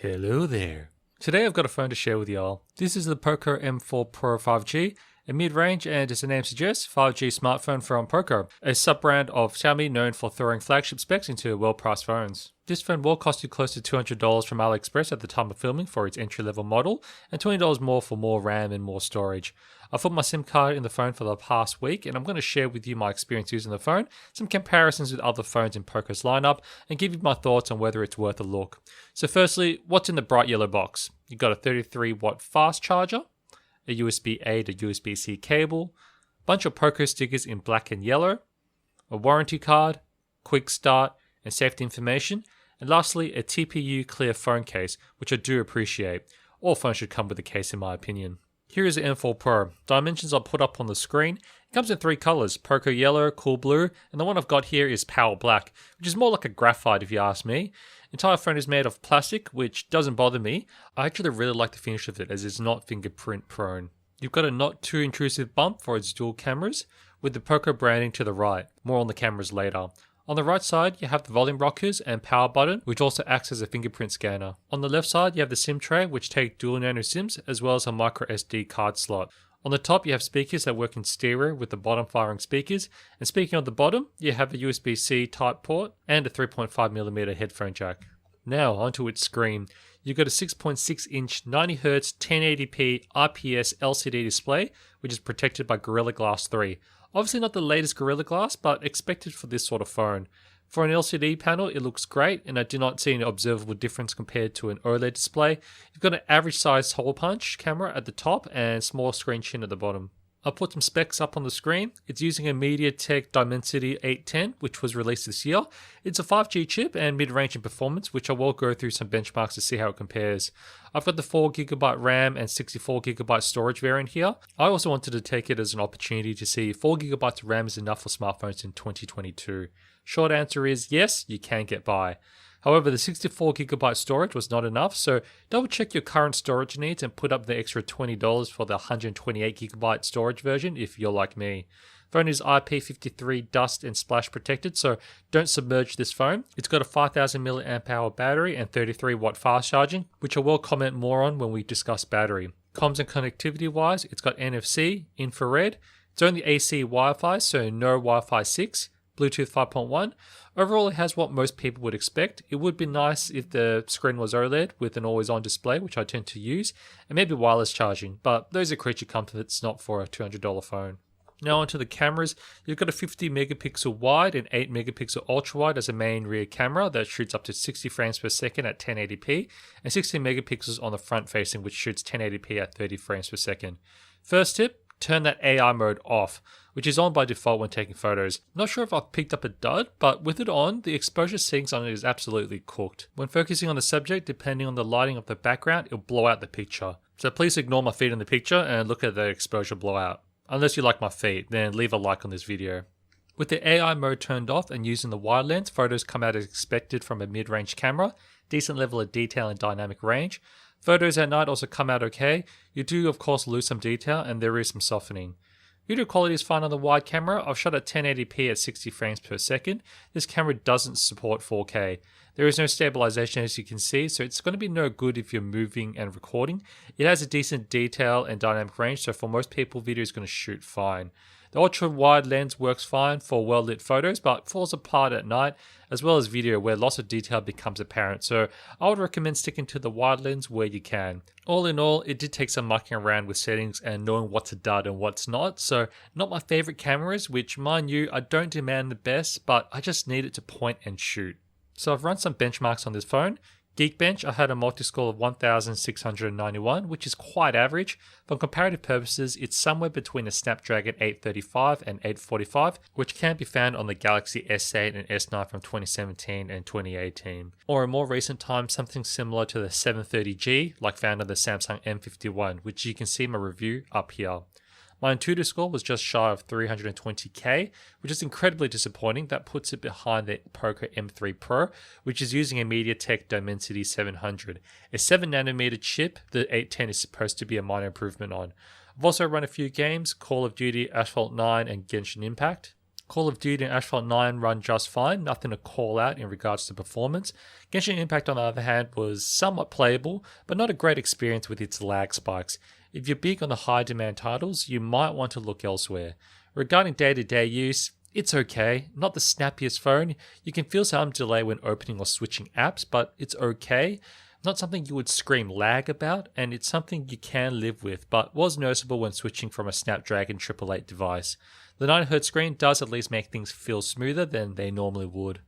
Hello there. Today I've got a phone to share with y'all. This is the Poco M4 Pro 5G, a mid-range and, as the name suggests, 5G smartphone from Poco, a sub-brand of Xiaomi known for throwing flagship specs into well-priced phones. This phone will cost you close to $200 from AliExpress at the time of filming for its entry-level model, and $20 more for more RAM and more storage. I've put my SIM card in the phone for the past week, and I'm going to share with you my experience using the phone, some comparisons with other phones in Poco's lineup, and give you my thoughts on whether it's worth a look. So firstly, what's in the bright yellow box? You've got a 33-watt fast charger, a USB-A to USB-C cable, bunch of Poco stickers in black and yellow, a warranty card, quick start, and safety information, and lastly a TPU clear phone case, which I do appreciate. All phones should come with a case in my opinion. Here is the M4 Pro. Dimensions I'll put up on the screen. It comes in three colours, Poco Yellow, Cool Blue, and the one I've got here is Power Black, which is more like a graphite if you ask me. The entire phone is made of plastic, which doesn't bother me. I actually really like the finish of it as it's not fingerprint prone. You've got a not too intrusive bump for its dual cameras, with the Poco branding to the right. More on the cameras later. On the right side, you have the volume rockers and power button, which also acts as a fingerprint scanner. On the left side, you have the SIM tray, which take dual nano SIMs, as well as a micro SD card slot. On the top, you have speakers that work in stereo with the bottom firing speakers. And speaking of the bottom, you have a USB-C type port and a 3.5mm headphone jack. Now, onto its screen. You've got a 6.6-inch 90Hz 1080p IPS LCD display, which is protected by Gorilla Glass 3. Obviously not the latest Gorilla Glass, but expected for this sort of phone. For an LCD panel, it looks great, and I do not see any observable difference compared to an OLED display. You've got an average sized hole punch camera at the top and small screen chin at the bottom. I'll put some specs up on the screen. It's using a MediaTek Dimensity 810, which was released this year. It's a 5G chip and mid-range in performance, which I will go through some benchmarks to see how it compares. I've got the 4GB RAM and 64GB storage variant here. I also wanted to take it as an opportunity to see if 4GB of RAM is enough for smartphones in 2022. Short answer is yes, you can get by. However, the 64GB storage was not enough, so double check your current storage needs and put up the extra $20 for the 128GB storage version if you're like me. Phone is IP53 dust and splash protected, so don't submerge this phone. It's got a 5000 mAh battery and 33-watt fast charging, which I will comment more on when we discuss battery. Comms and connectivity wise, it's got NFC, infrared, it's only AC Wi-Fi, so no Wi-Fi 6, Bluetooth 5.1. Overall, it has what most people would expect. It would be nice if the screen was OLED with an always-on display, which I tend to use, and maybe wireless charging, but those are creature comforts, not for a $200 phone. Now onto the cameras. You've got a 50 megapixel wide and 8 megapixel ultra wide as a main rear camera that shoots up to 60 frames per second at 1080p, and 16 megapixels on the front facing, which shoots 1080p at 30 frames per second. First tip, turn that AI mode off, which is on by default when taking photos. Not sure if I've picked up a dud, but with it on, the exposure settings on it is absolutely cooked. When focusing on the subject, depending on the lighting of the background, it'll blow out the picture. So please ignore my feet in the picture and look at the exposure blowout. Unless you like my feet, then leave a like on this video. With the AI mode turned off and using the wide lens, photos come out as expected from a mid-range camera, decent level of detail and dynamic range. Photos at night also come out okay. You do of course lose some detail and there is some softening. Video quality is fine on the wide camera. I've shot at 1080p at 60 frames per second. This camera doesn't support 4K. There is no stabilization as you can see, so it's going to be no good if you're moving and recording. It has a decent detail and dynamic range, so for most people video is going to shoot fine. The ultra wide lens works fine for well lit photos, but falls apart at night, as well as video where loss of detail becomes apparent, so I would recommend sticking to the wide lens where you can. All in all, it did take some mucking around with settings and knowing what's a dud and what's not, so not my favorite cameras, which mind you, I don't demand the best, but I just need it to point and shoot. So I've run some benchmarks on this phone. Geekbench, I had a multi-score of 1691, which is quite average. For comparative purposes, it's somewhere between a Snapdragon 835 and 845, which can be found on the Galaxy S8 and S9 from 2017 and 2018. Or in more recent times, something similar to the 730G, like found on the Samsung M51, which you can see my review up here. My Intuitive score was just shy of 320k, which is incredibly disappointing. That puts it behind the Poco M3 Pro, which is using a MediaTek Dimensity 700. A 7nm chip the 810 is supposed to be a minor improvement on. I've also run a few games, Call of Duty, Asphalt 9 and Genshin Impact. Call of Duty and Asphalt 9 run just fine, nothing to call out in regards to performance. Genshin Impact on the other hand was somewhat playable, but not a great experience with its lag spikes. If you're big on the high demand titles, you might want to look elsewhere. Regarding day-to-day use, it's okay, not the snappiest phone. You can feel some delay when opening or switching apps, but it's okay. Not something you would scream lag about, and it's something you can live with, but was noticeable when switching from a Snapdragon 888 device. The 9Hz screen does at least make things feel smoother than they normally would.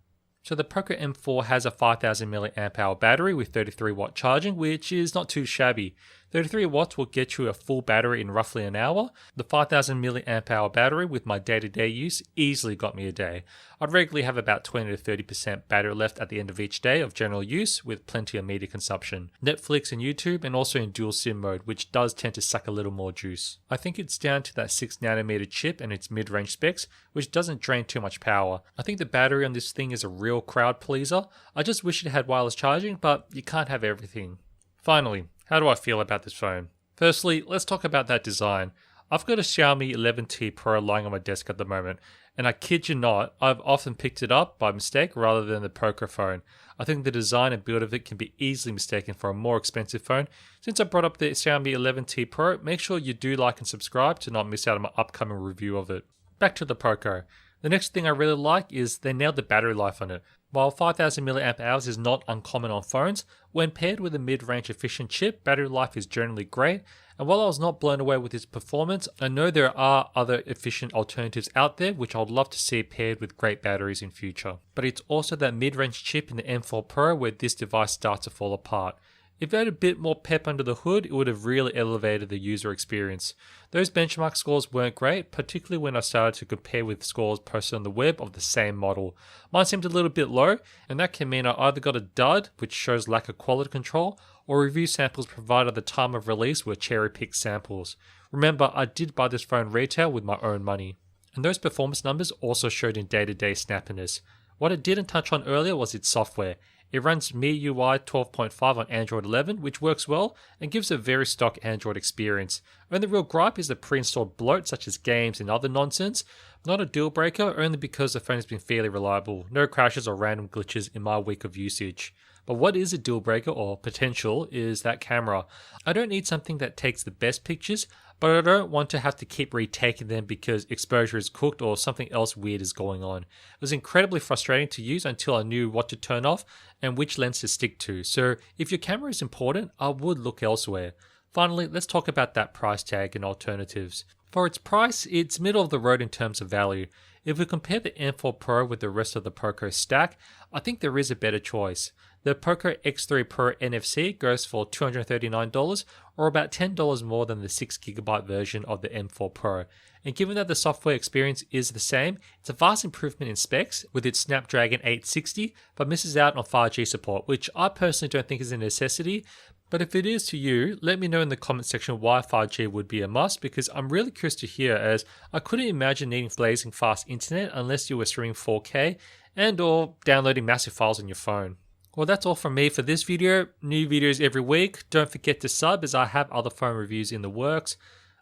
So the Poco M4 has a 5000 mAh battery with 33 watt charging, which is not too shabby. 33 watts will get you a full battery in roughly an hour. The 5000 mAh battery with my day-to-day use easily got me a day. I'd regularly have about 20 to 30% battery left at the end of each day of general use with plenty of media consumption. Netflix and YouTube, and also in dual SIM mode, which does tend to suck a little more juice. I think it's down to that 6nm chip and its mid-range specs, which doesn't drain too much power. I think the battery on this thing is a real crowd pleaser. I just wish it had wireless charging, but you can't have everything. Finally, how do I feel about this phone? Firstly, let's talk about that design. I've got a Xiaomi 11T Pro lying on my desk at the moment, and I kid you not, I've often picked it up by mistake rather than the Pocophone. I think the design and build of it can be easily mistaken for a more expensive phone. Since I brought up the Xiaomi 11T Pro, make sure you do like and subscribe to not miss out on my upcoming review of it. Back to the Poco. The next thing I really like is they nailed the battery life on it. While 5000 mAh is not uncommon on phones, when paired with a mid-range efficient chip, battery life is generally great. And while I was not blown away with its performance, I know there are other efficient alternatives out there which I would love to see paired with great batteries in future. But it's also that mid-range chip in the M4 Pro where this device starts to fall apart. If it had a bit more pep under the hood, it would have really elevated the user experience. Those benchmark scores weren't great, particularly when I started to compare with scores posted on the web of the same model. Mine seemed a little bit low, and that can mean I either got a dud, which shows lack of quality control, or review samples provided at the time of release were cherry-picked samples. Remember, I did buy this phone retail with my own money. And those performance numbers also showed in day-to-day snappiness. What I didn't touch on earlier was its software. It runs MIUI 12.5 on Android 11, which works well and gives a very stock Android experience. Only real gripe is the pre-installed bloat such as games and other nonsense. Not a deal breaker, only because the phone has been fairly reliable. No crashes or random glitches in my week of usage. But what is a deal breaker or potential is that camera. I don't need something that takes the best pictures, but I don't want to have to keep retaking them because exposure is cooked or something else weird is going on. It was incredibly frustrating to use until I knew what to turn off and which lens to stick to. So if your camera is important, I would look elsewhere. Finally, let's talk about that price tag and alternatives. For its price, it's middle of the road in terms of value. If we compare the M4 Pro with the rest of the Poco stack, I think there is a better choice. The Poco X3 Pro NFC goes for $239 or about $10 more than the 6GB version of the M4 Pro. And given that the software experience is the same, it's a vast improvement in specs with its Snapdragon 860, but misses out on 5G support, which I personally don't think is a necessity. But if it is to you, let me know in the comment section why 5G would be a must, because I'm really curious to hear, as I couldn't imagine needing blazing fast internet unless you were streaming 4K and or downloading massive files on your phone. Well, that's all from me for this video. New videos every week. Don't forget to sub as I have other phone reviews in the works.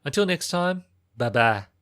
Until next time, bye bye.